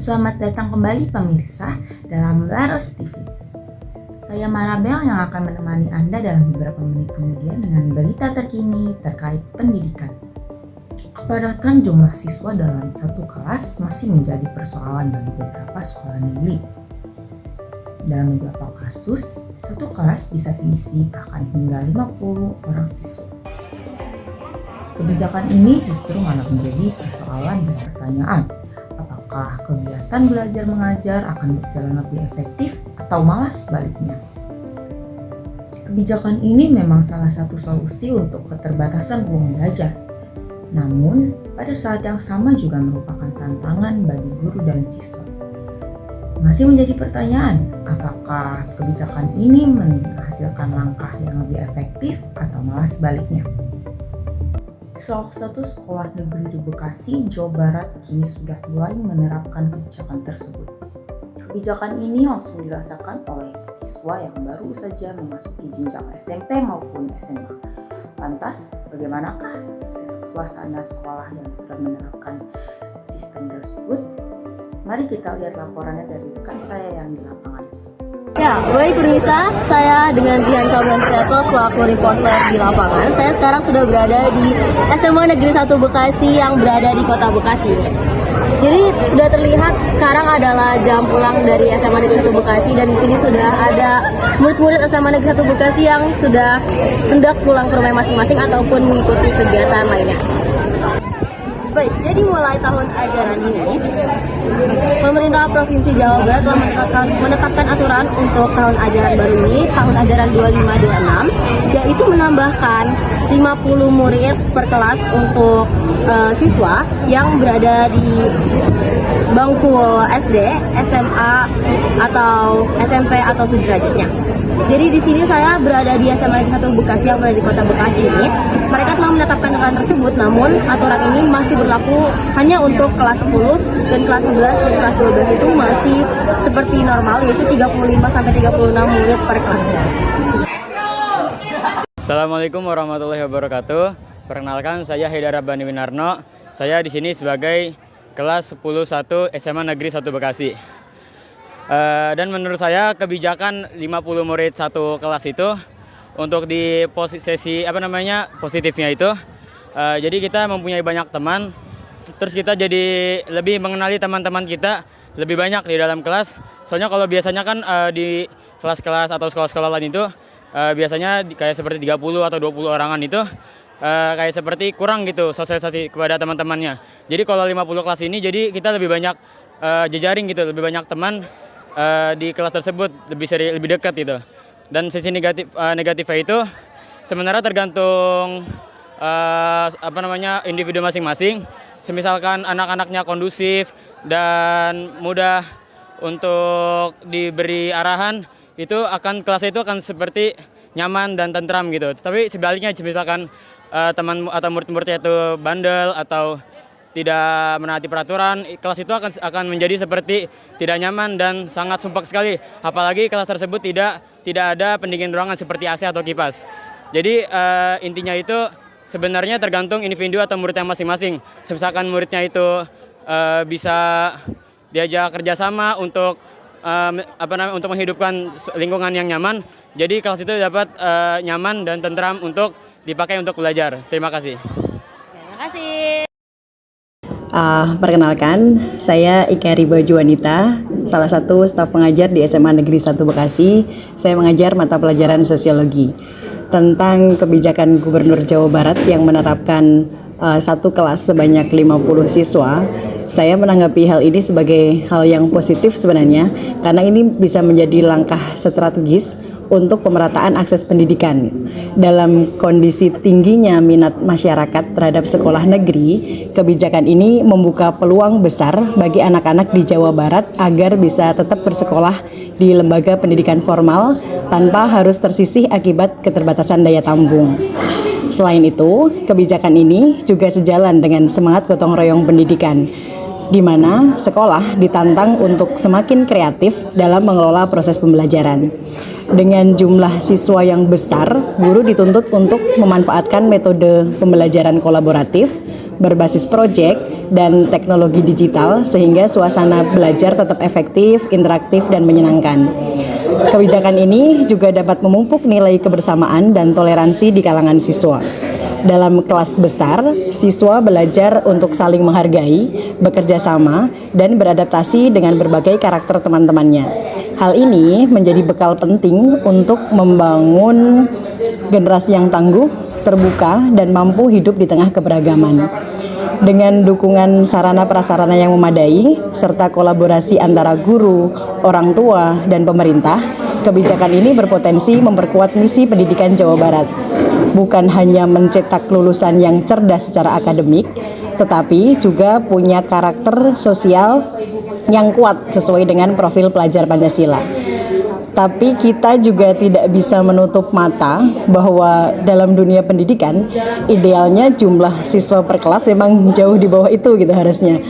Selamat datang kembali pemirsa dalam Laros TV. Saya Marabel yang akan menemani Anda dalam beberapa menit kemudian dengan berita terkini terkait pendidikan. Kepadatan jumlah siswa dalam satu kelas masih menjadi persoalan bagi beberapa sekolah negeri. Dalam beberapa kasus, satu kelas bisa diisi bahkan hingga 50 orang siswa. Kebijakan ini justru malah menjadi persoalan dan pertanyaan. Apakah kegiatan belajar mengajar akan berjalan lebih efektif atau malah sebaliknya? Kebijakan ini memang salah satu solusi untuk keterbatasan ruang belajar. Namun, pada saat yang sama juga merupakan tantangan bagi guru dan siswa. Masih menjadi pertanyaan, apakah kebijakan ini menghasilkan langkah yang lebih efektif atau malah sebaliknya? Salah satu sekolah negeri di Bekasi, Jawa Barat kini sudah mulai menerapkan kebijakan tersebut. Kebijakan ini langsung dirasakan oleh siswa yang baru saja memasuki jenjang SMP maupun SMA. Lantas, bagaimanakah suasana sekolah yang sudah menerapkan sistem tersebut? Mari kita lihat laporannya dari rekan saya yang di lapangan. Ya, baik pemirsa, saya dengan Zihan Kamil Seto selaku reporter di lapangan. Saya sekarang sudah berada di SMA Negeri 1 Bekasi yang berada di kota Bekasi. Jadi sudah terlihat sekarang adalah jam pulang dari SMA Negeri 1 Bekasi dan di sini sudah ada murid-murid SMA Negeri 1 Bekasi yang sudah hendak pulang ke rumah masing-masing ataupun mengikuti kegiatan lainnya. Baik, jadi mulai tahun ajaran ini, pemerintah Provinsi Jawa Barat telah menetapkan aturan untuk tahun ajaran baru ini, tahun ajaran 25-26, yaitu menambahkan 50 murid per kelas untuk siswa yang berada di bangku SD, SMA, atau SMP atau sederajatnya. Jadi di sini saya berada di SMA Negeri 1 Bekasi yang berada di kota Bekasi ini. Mereka telah menetapkan aturan tersebut, namun aturan ini masih berlaku hanya untuk kelas 10 dan kelas 11 dan kelas 12 itu masih seperti normal, yaitu 35-36 murid per kelas. Assalamualaikum warahmatullahi wabarakatuh. Perkenalkan, saya Haidar Rabbani Winarno. Saya di sini sebagai kelas 10-1 SMA Negeri 1 Bekasi. Dan menurut saya kebijakan 50 murid satu kelas itu untuk di sesi positifnya itu, jadi kita mempunyai banyak teman, terus kita jadi lebih mengenali teman-teman kita lebih banyak di dalam kelas. Soalnya kalau biasanya kan di kelas-kelas atau sekolah-sekolah lain itu biasanya kayak seperti 30 atau 20 orangan itu kayak seperti kurang gitu sosialisasi kepada teman-temannya. Jadi kalau 50 kelas ini jadi kita lebih banyak jejaring gitu, lebih banyak teman di kelas tersebut, lebih dekat gitu. Dan sisi negatifnya itu sebenarnya tergantung individu masing-masing. Semisalkan anak-anaknya kondusif dan mudah untuk diberi arahan, itu kelas itu akan seperti nyaman dan tentram gitu. Tapi sebaliknya misalkan teman atau murid-muridnya itu bandel atau tidak menaati peraturan, kelas itu akan menjadi seperti tidak nyaman dan sangat sumpek sekali. Apalagi kelas tersebut tidak ada pendingin ruangan seperti AC atau kipas. Jadi intinya itu sebenarnya tergantung individu atau muridnya masing-masing. Misalkan muridnya itu bisa diajak kerjasama untuk untuk menghidupkan lingkungan yang nyaman. Jadi kelas itu dapat nyaman dan tentram untuk dipakai untuk belajar. Terima kasih. Terima kasih. Perkenalkan, saya Ika Riba Juanita, salah satu staf pengajar di SMA Negeri 1 Bekasi. Saya mengajar mata pelajaran sosiologi. Tentang kebijakan Gubernur Jawa Barat yang menerapkan satu kelas sebanyak 50 siswa, saya menanggapi hal ini sebagai hal yang positif sebenarnya, karena ini bisa menjadi langkah strategis untuk pemerataan akses pendidikan. Dalam kondisi tingginya minat masyarakat terhadap sekolah negeri, kebijakan ini membuka peluang besar bagi anak-anak di Jawa Barat agar bisa tetap bersekolah di lembaga pendidikan formal tanpa harus tersisih akibat keterbatasan daya tampung. Selain itu, kebijakan ini juga sejalan dengan semangat gotong royong pendidikan, di mana sekolah ditantang untuk semakin kreatif dalam mengelola proses pembelajaran. Dengan jumlah siswa yang besar, guru dituntut untuk memanfaatkan metode pembelajaran kolaboratif berbasis proyek dan teknologi digital sehingga suasana belajar tetap efektif, interaktif, dan menyenangkan. Kebijakan ini juga dapat memupuk nilai kebersamaan dan toleransi di kalangan siswa. Dalam kelas besar, siswa belajar untuk saling menghargai, bekerja sama, dan beradaptasi dengan berbagai karakter teman-temannya. Hal ini menjadi bekal penting untuk membangun generasi yang tangguh, terbuka, dan mampu hidup di tengah keberagaman. Dengan dukungan sarana prasarana yang memadai, serta kolaborasi antara guru, orang tua, dan pemerintah, kebijakan ini berpotensi memperkuat misi pendidikan Jawa Barat. Bukan hanya mencetak lulusan yang cerdas secara akademik, tetapi juga punya karakter sosial yang kuat sesuai dengan profil pelajar Pancasila. Tapi kita juga tidak bisa menutup mata bahwa dalam dunia pendidikan idealnya jumlah siswa per kelas memang jauh di bawah itu gitu harusnya.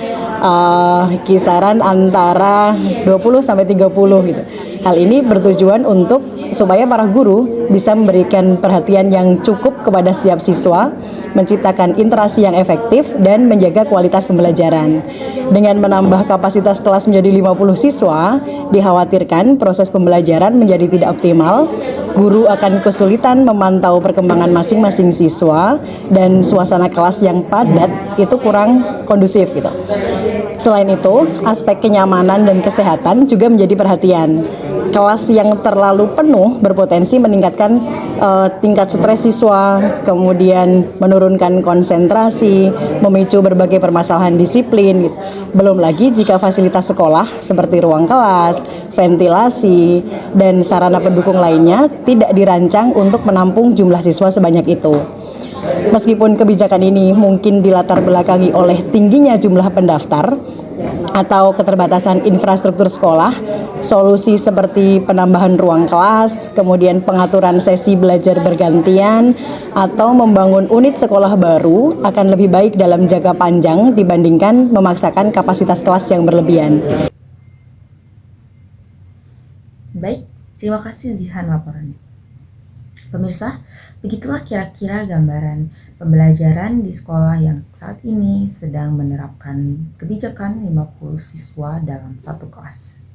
Kisaran antara 20 sampai 30 gitu. Hal ini bertujuan untuk supaya para guru bisa memberikan perhatian yang cukup kepada setiap siswa, menciptakan interaksi yang efektif dan menjaga kualitas pembelajaran. Dengan menambah kapasitas kelas menjadi 50 siswa, dikhawatirkan proses pembelajaran menjadi tidak optimal, guru akan kesulitan memantau perkembangan masing-masing siswa, dan suasana kelas yang padat itu kurang kondusif gitu. Selain itu, aspek kenyamanan dan kesehatan juga menjadi perhatian. Kelas yang terlalu penuh berpotensi meningkatkan tingkat stres siswa, kemudian menurunkan konsentrasi, memicu berbagai permasalahan disiplin gitu. Belum lagi jika fasilitas sekolah seperti ruang kelas, ventilasi, dan sarana pendukung lainnya tidak dirancang untuk menampung jumlah siswa sebanyak itu. Meskipun kebijakan ini mungkin dilatar belakangi oleh tingginya jumlah pendaftar atau keterbatasan infrastruktur sekolah, solusi seperti penambahan ruang kelas, kemudian pengaturan sesi belajar bergantian, atau membangun unit sekolah baru akan lebih baik dalam jangka panjang dibandingkan memaksakan kapasitas kelas yang berlebihan. Baik, terima kasih Zihan laporannya. Pemirsa, begitulah kira-kira gambaran pembelajaran di sekolah yang saat ini sedang menerapkan kebijakan 50 siswa dalam satu kelas.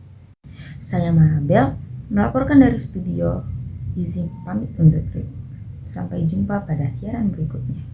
Saya Marabel, melaporkan dari studio, izin pamit undur diri. Sampai jumpa pada siaran berikutnya.